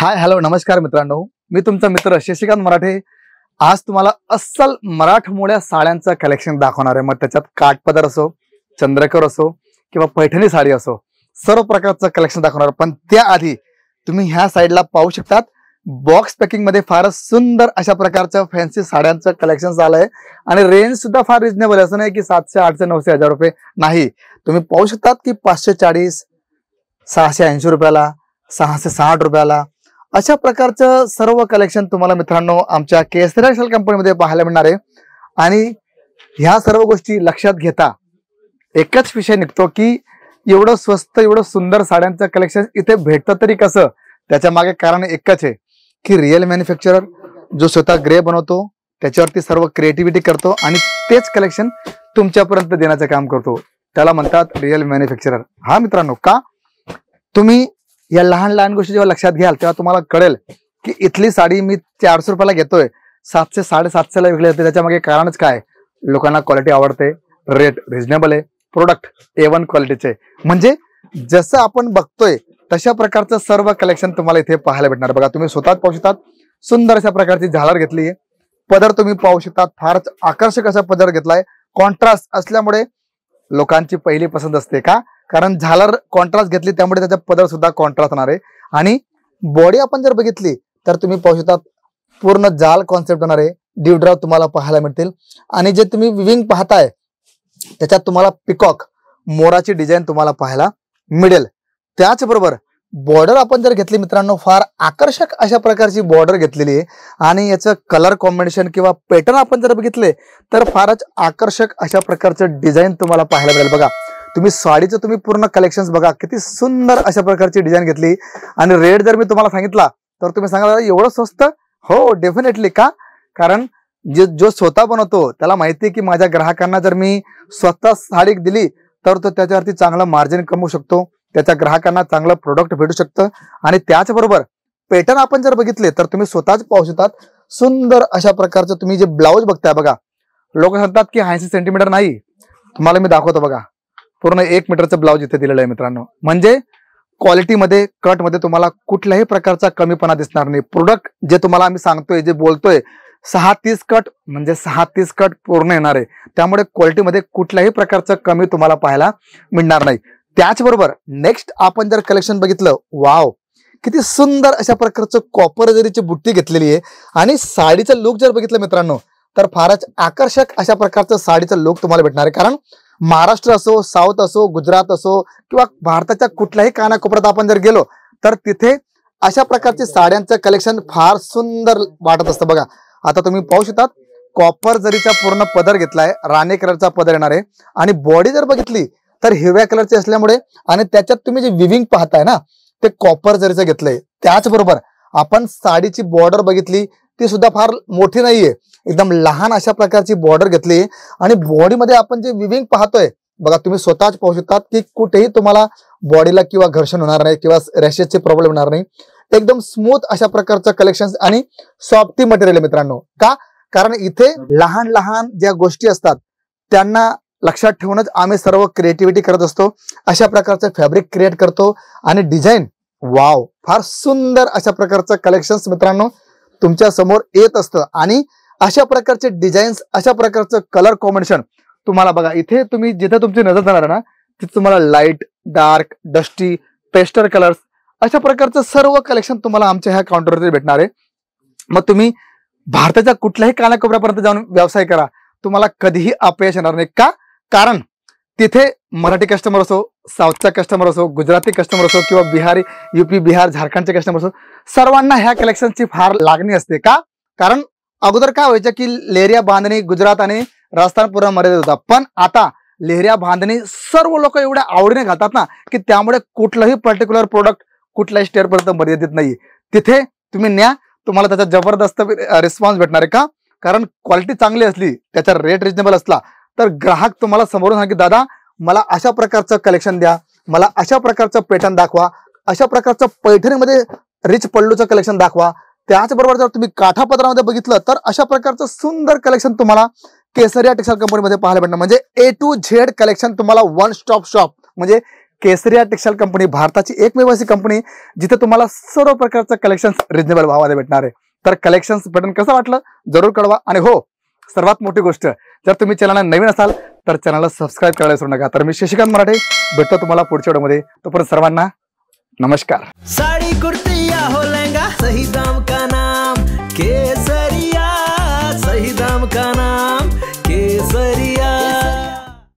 Hi hello नमस्कार मित्रांनो, मी तुमचा मित्र शशिकांत मराठे। आज तुम्हाला अस्सल मराठमोळ्या साड्यांचं कलेक्शन दाखवणार आहे। मग त्याच्यात काठपदर असो, चंद्रकोर असो किंवा पैठणी साडी असो, सर्व प्रकारचं कलेक्शन दाखवणार। पण त्याआधी तुम्ही ह्या साइडला पाहू शकतात, बॉक्स पॅकिंग मध्ये फार सुंदर अशा प्रकारचं फॅन्सी साड्यांचं कलेक्शन झालंय आणि रेंज सुद्धा फार रिजनेबल, असं नाही की 700, 800, 900, 1000 रुपये नाही। तुम्ही पाहू शकतात की 540, 680 रुपयाला, 660 रुपयाला अशा प्रकारचं सर्व कलेक्शन तुम्हाला मित्रांनो आमच्या केसरी टेक्सटाईल कंपनीमध्ये पाहायला मिळणार आहे। आणि ह्या सर्व गोष्टी लक्षात घेता एकच विषय निघतो की एवढं स्वस्त एवढं सुंदर साड्यांचं कलेक्शन इथे भेटतं तरी कसं। त्याच्या मागे कारण एकच आहे की रिअल मॅन्युफॅक्चरर जो स्वतः ग्रे बनवतो, त्याच्यावरती सर्व क्रिएटिव्हिटी करतो आणि तेच कलेक्शन तुमच्यापर्यंत देण्याचं काम करतो, त्याला म्हणतात रिअल मॅन्युफॅक्चरर। हा मित्रांनो, का तुम्ही या लहान लहान गोष्टी जेव्हा लक्षात घ्याल तेव्हा तुम्हाला कळेल की इथली साडी मी 400 रुपयाला घेतोय, 700 750 ला विकली जाते। त्याच्या मागे कारणच काय, लोकांना क्वालिटी आवडते, रेट रिजनेबल आहे, प्रोडक्ट A1 क्वालिटीचे। म्हणजे जसं आपण बघतोय तशा प्रकारचं सर्व कलेक्शन तुम्हाला इथे पाहायला भेटणार। बघा, तुम्ही स्वतःच पाहू शकतात, सुंदर अशा प्रकारची झालर घेतली आहे। पदर तुम्ही पाहू शकतात, फारच आकर्षक असा पदर घेतलाय। कॉन्ट्रास्ट असल्यामुळे लोकांची पहिली पसंत असते, का कारण झालर कॉन्ट्रास्ट घेतली त्यामुळे त्याचा पदर सुद्धा कॉन्ट्रास्ट होणार आहे। आणि बॉडी आपण जर बघितली तर तुम्ही पाहू शकता पूर्ण जाल कॉन्सेप्ट होणार आहे, ड्यूड्रॉप तुम्हाला पाहायला मिळतील। आणि जे तुम्ही विविंग पाहताय त्याच्यात तुम्हाला पिकॉक मोराची डिझाईन तुम्हाला पाहायला मिळेल। त्याचबरोबर बॉर्डर आपण जर घेतली मित्रांनो, फार आकर्षक अशा प्रकारची बॉर्डर घेतलेली आहे। आणि याचं कलर कॉम्बिनेशन किंवा पॅटर्न आपण जर बघितले तर फारच आकर्षक अशा प्रकारचं डिझाईन तुम्हाला पाहायला मिळेल। बघा, तुम्ही साडीचं तुम्ही पूर्ण कलेक्शन बघा, किती सुंदर अशा प्रकारची डिझाईन घेतली। आणि रेट जर मी तुम्हाला सांगितला तर तुम्ही सांगाल एवढं स्वस्त? हो, डेफिनेटली। का कारण जो स्वतः बनवतो त्याला माहिती आहे की माझ्या ग्राहकांना जर मी स्वतः साडी दिली तर तो त्याच्यावरती चांगलं मार्जिन कमवू शकतो, त्याच्या ग्राहकांना चांगलं प्रोडक्ट भेटू शकतं। आणि त्याचबरोबर पॅटर्न आपण जर बघितले तर तुम्ही स्वतःच पाहू शकतात, सुंदर अशा प्रकारचं तुम्ही जे ब्लाऊज बघताय बघा, लोक सांगतात की 80 सेंटीमीटर नाही, तुम्हाला मी दाखवतो बघा, पूर्ण 1 मीटरचं ब्लाऊज इथे दिलेलं आहे मित्रांनो। म्हणजे क्वालिटीमध्ये कट मध्ये तुम्हाला कुठल्याही प्रकारचा कमीपणा दिसणार नाही। प्रोडक्ट जे तुम्हाला आम्ही सांगतोय, जे बोलतोय 630 कट म्हणजे 630 कट पूर्ण येणार आहे, त्यामुळे क्वालिटीमध्ये कुठल्याही प्रकारचं कमी तुम्हाला पाहायला मिळणार नाही। त्याचबरोबर नेक्स्ट आपण जर कलेक्शन बघितलं, वाव किती सुंदर अशा प्रकारचं कॉपर जरीची बुट्टी घेतलेली आहे। आणि साडीचं लुक जर बघितलं मित्रांनो तर फारच आकर्षक अशा प्रकारचं साडीचं लुक तुम्हाला भेटणार आहे। कारण महाराष्ट्र असो, साऊथ असो, गुजरात असो किंवा भारताच्या कुठल्याही कानाकोपऱ्यात आपण जर गेलो तर तिथे अशा प्रकारचे साड्यांचं कलेक्शन फार सुंदर वाटत असतं। बघा, आता तुम्ही पाहू शकतात कॉपर जरीचा पूर्ण पदर घेतलाय, राणी कलरचा पदर येणार आहे। आणि बॉडी जर बघितली तर हिरव्या कलरची असल्यामुळे आणि त्याच्यात तुम्ही जे विविंग पाहताय ना ते कॉपर जरीचं घेतलंय। त्याचबरोबर आपण साडीची बॉर्डर बघितली ती सुद्धा फार मोठी नाहीये, एकदम लहान अशा प्रकारची बॉर्डर घेतली। आणि बॉडीमध्ये आपण जे विविंग पाहतोय बघा, तुम्ही स्वतःच पाहू शकतात की कुठेही तुम्हाला बॉडीला किंवा घर्षण होणार नाही किंवा रॅशेसचे प्रॉब्लेम होणार नाही। एकदम स्मूथ अशा प्रकारचं कलेक्शन आणि सॉफ्टी मटेरियल मित्रांनो। का कारण इथे लहान लहान ज्या गोष्टी असतात त्यांना लक्षात ठेवूनच आम्ही सर्व क्रिएटिव्हिटी करत असतो, अशा प्रकारचं फॅब्रिक क्रिएट करतो। आणि डिझाईन वाव, फार सुंदर अशा प्रकारचं कलेक्शन्स मित्रांनो तुमच्या समोर येत असतं। आणि अशा प्रकारचे डिझाईन्स, अशा प्रकारचं कलर कॉम्बिनेशन तुम्हाला बघा, इथे तुम्ही जिथे तुमची नजर जाणार ना तिथे तुम्हाला light, dark, dusty, Pasteur colours अशा प्रकारचं सर्व कलेक्शन तुम्हाला आमच्या ह्या काउंटरवरती भेटणार आहे। मग तुम्ही भारताच्या कुठल्याही कानाकोपऱ्यापर्यंत जाऊन व्यवसाय करा, तुम्हाला कधीही अपयश येणार नाही। का कारण तिथे मराठी कस्टमर असो, साऊथचा कस्टमर असो, गुजराती कस्टमर असो किंवा बिहारी, UP, बिहार, झारखंडचे कस्टमर असो, सर्वांना ह्या कलेक्शनची फार लागणी असते। का कारण अगोदर काय व्हायचं की लेहरिया बांधणी गुजरात आणि राजस्थान पूर्ण मर्यादित होता, पण आता लेहरिया बांधणी सर्व लोक एवढ्या आवडीने घालतात ना की त्यामुळे कुठलंही पर्टिक्युलर प्रोडक्ट कुठल्याही स्टेअरपर्यंत मर्यादित नाही। तिथे तुम्ही न्या, तुम्हाला त्याचा जबरदस्त रिस्पॉन्स भेटणार आहे। का कारण क्वालिटी चांगली असली, त्याचा रेट रिजनेबल असला तर ग्राहक तुम्हाला समोरून सांगे, दादा मला अशा प्रकारचं कलेक्शन द्या, मला अशा प्रकारचं पॅटर्न दाखवा, अशा प्रकारचं पैठणीमध्ये रिच पल्लूचं कलेक्शन दाखवा। त्याचबरोबर जर तुम्ही काठापदरामध्ये बघितलं तर अशा प्रकारचं सुंदर कलेक्शन तुम्हाला केसरी टेक्सटाईल कंपनीमध्ये पाहायला भेटणार। म्हणजे A to Z कलेक्शन तुम्हाला वन स्टॉप शॉप, म्हणजे केसरिया टेक्सटाईल कंपनी भारताची एकमेव अशी कंपनी जिथे तुम्हाला सर्व प्रकारचं कलेक्शन रिजनेबल भावामध्ये भेटणार आहे. तर कलेक्शन बटन कसं वाटलं जरूर कळवा. आणि हो, सर्वात मोठी गोष्ट, जर तुम्ही चॅनलला नवीन असाल तर चॅनलला सबस्क्राईब करायला विसरू नका. तर मी शशिकांत मराठे भेटतो तुम्हाला पुढच्या व्हिडिओमध्ये. तोपर्यंत सर्वांना नमस्कार. साड़ी कुर्ती या हो लहंगा, सही दाम का नाम